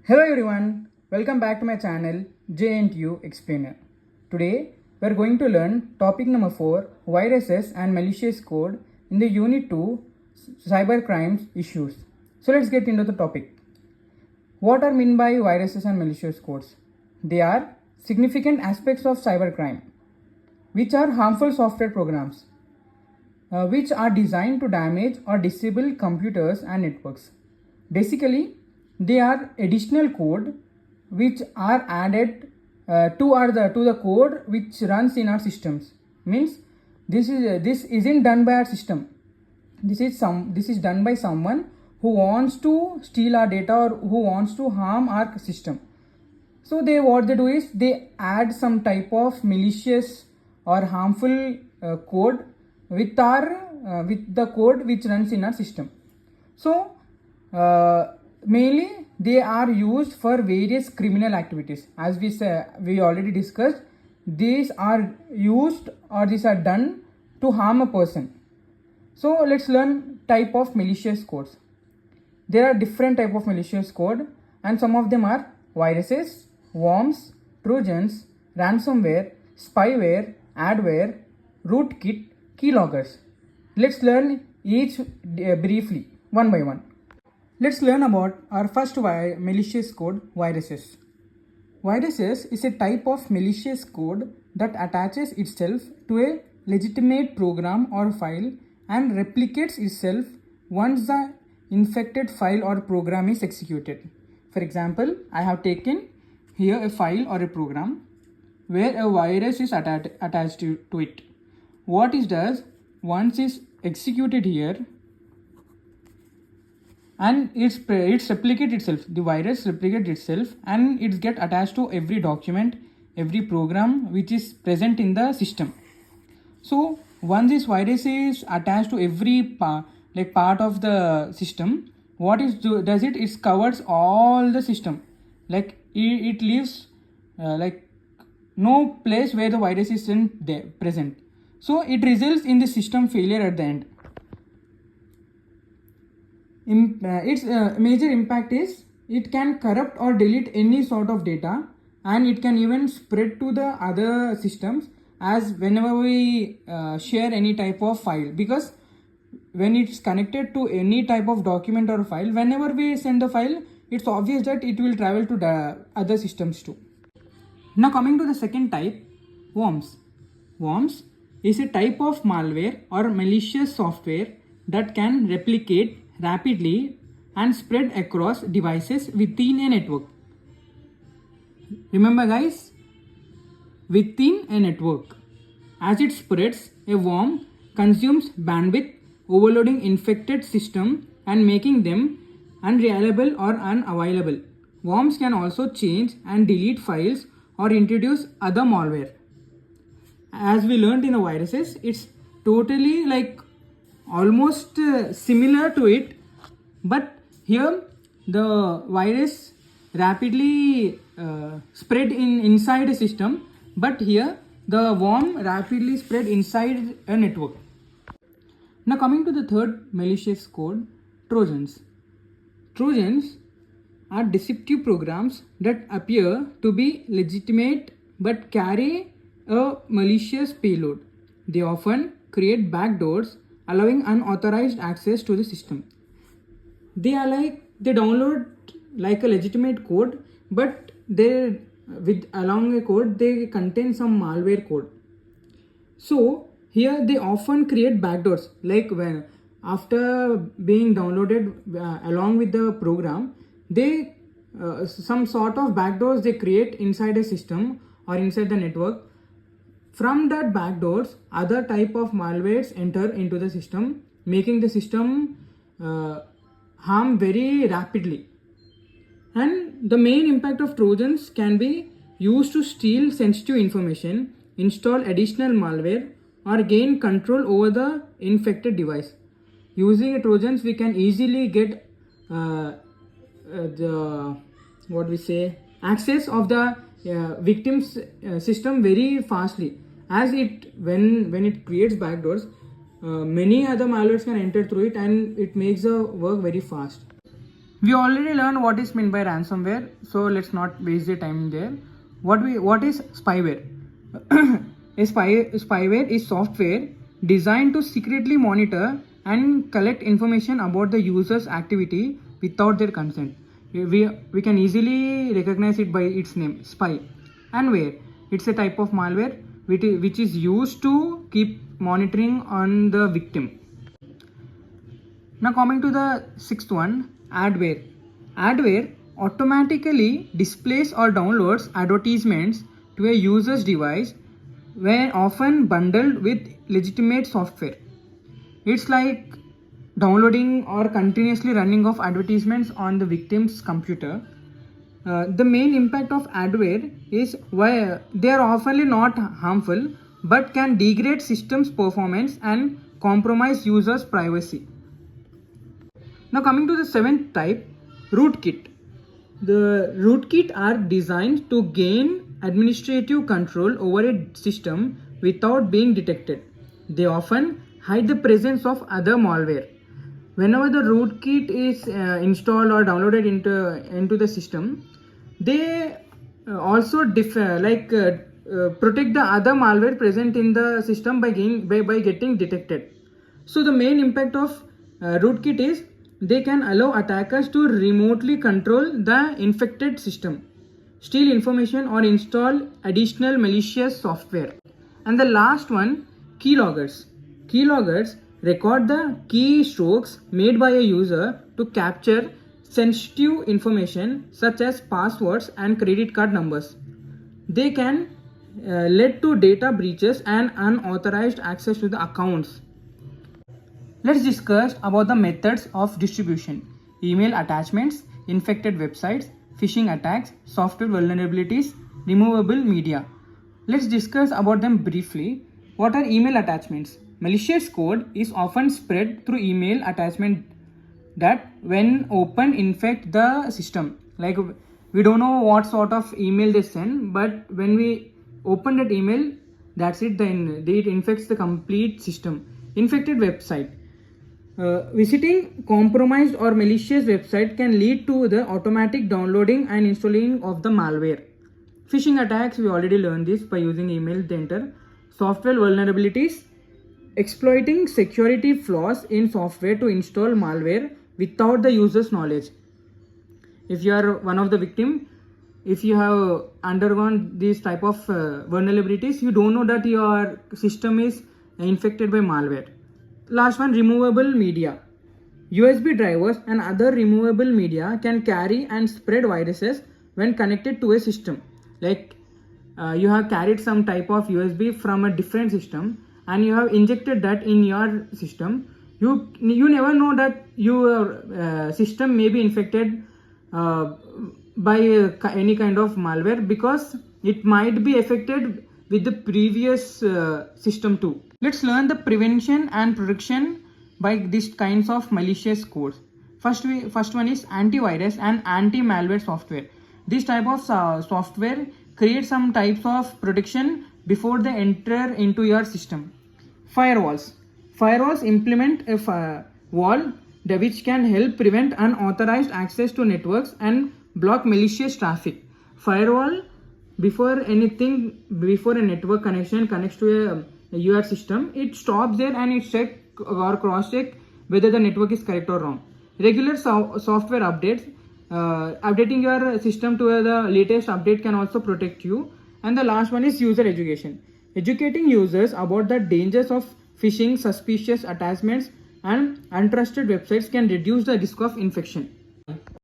Hello everyone, welcome back to my channel Jntuh Explainer. Today we are going to learn topic number 4, viruses and malicious code in the unit 2, cyber crimes issues. So let's get into the topic. What are meant by viruses and malicious codes? They are significant aspects of cybercrime which are harmful software programs which are designed to damage or disable computers and networks. Basically, they are additional code which are added to the code which runs in our systems. Means this isn't done by our system. This is done by someone who wants to steal our data or who wants to harm our system. So what they do is they add some type of malicious or harmful code with the code which runs in our system. So mainly they are used for various criminal activities. As we already discussed, these are used or these are done to harm a person. So let's learn type of malicious codes. There are different type of malicious code, and some of them are viruses, worms, trojans, ransomware, spyware, adware, rootkit, keyloggers. Let's learn each briefly, one by one. Let's learn about our first malicious code, viruses. Viruses is a type of malicious code that attaches itself to a legitimate program or file and replicates itself once the infected file or program is executed. For example, I have taken here a file or a program where a virus is attached to it. What it does, once it's executed here, and it's replicate itself, the virus replicate itself, and it's get attached to every document, every program which is present in the system. So once this virus is attached to every part of the system, what does it covers all the system. Like it leaves no place where the virus is present. So it results in the system failure at the end. Its major impact is it can corrupt or delete any sort of data, and it can even spread to the other systems as whenever we share any type of file, because when it's connected to any type of document or file, whenever we send the file, it's obvious that it will travel to the other systems too. Now coming to the second type, worms. Worms is a type of malware or malicious software that can replicate rapidly and spread across devices within a network. Remember guys, within a network. As it spreads, a worm consumes bandwidth, overloading infected system and making them unreliable or unavailable. Worms can also change and delete files or introduce other malware. As we learned in the viruses, it's totally almost similar to it, but here the virus rapidly spread inside a system, but here the worm rapidly spread inside a network. Now coming to the third malicious code, trojans. Trojans are deceptive programs that appear to be legitimate but carry a malicious payload. They often create backdoors allowing unauthorized access to the system. They download like a legitimate code, but along a code they contain some malware code. So here they often create backdoors, like when after being downloaded along with the program, they some sort of backdoors they create inside a system or inside the network. From that backdoors, other type of malwares enter into the system, making the system harm very rapidly. And the main impact of trojans can be used to steal sensitive information, install additional malware, or gain control over the infected device. Using trojans, we can easily get access of the victim's system very fastly, as when it creates backdoors, many other malwares can enter through it and it makes the work very fast. We already learned what is meant by ransomware, so let's not waste the time there. What is spyware? Spyware is software designed to secretly monitor and collect information about the user's activity without their consent. We can easily recognize it by its name, spy. And ware, it's a type of malware which is used to keep monitoring on the victim. Now coming to the sixth one, adware. Adware automatically displays or downloads advertisements to a user's device when often bundled with legitimate software. It's like downloading or continuously running of advertisements on the victim's computer. The main impact of adware is why they are often not harmful but can degrade systems performance and compromise users' privacy. Now coming to the seventh type, rootkit. The rootkit are designed to gain administrative control over a system without being detected. They often hide the presence of other malware. Whenever the rootkit is installed or downloaded into the system, they also protect the other malware present in the system by getting detected. So the main impact of rootkit is they can allow attackers to remotely control the infected system, steal information or install additional malicious software. And the last one, keyloggers. Keyloggers record the keystrokes made by a user to capture sensitive information such as passwords and credit card numbers. They can lead to data breaches and unauthorized access to the accounts. Let's discuss about the methods of distribution: email attachments, infected websites, phishing attacks, software vulnerabilities, removable media. Let's discuss about them briefly. What are email attachments? Malicious code is often spread through email attachment that when opened infect the system. Like, we don't know what sort of email they send, but when we open that email, that's it, then it infects the complete system. Infected website. Visiting compromised or malicious website can lead to the automatic downloading and installing of the malware. Phishing attacks, we already learned this by using email to enter. Software vulnerabilities, exploiting security flaws in software to install malware without the user's knowledge. If you are one of the victim, if you have undergone these type of vulnerabilities, you don't know that your system is infected by malware. Last one, removable media. USB drivers and other removable media can carry and spread viruses when connected to a system. Like you have carried some type of USB from a different system and you have injected that in your system. You never know that your system may be infected by any kind of malware, because it might be affected with the previous system too. Let's learn the prevention and protection by these kinds of malicious codes. First one is antivirus and anti-malware software. This type of software creates some types of protection before they enter into your system. Firewalls. Firewalls implement a wall which can help prevent unauthorized access to networks and block malicious traffic. Firewall, before a network connection connects to your system, it stops there and it check or cross check whether the network is correct or wrong. Regular software updates, updating your system to the latest update can also protect you. And the last one is user education. Educating users about the dangers of phishing, suspicious attachments and untrusted websites can reduce the risk of infection.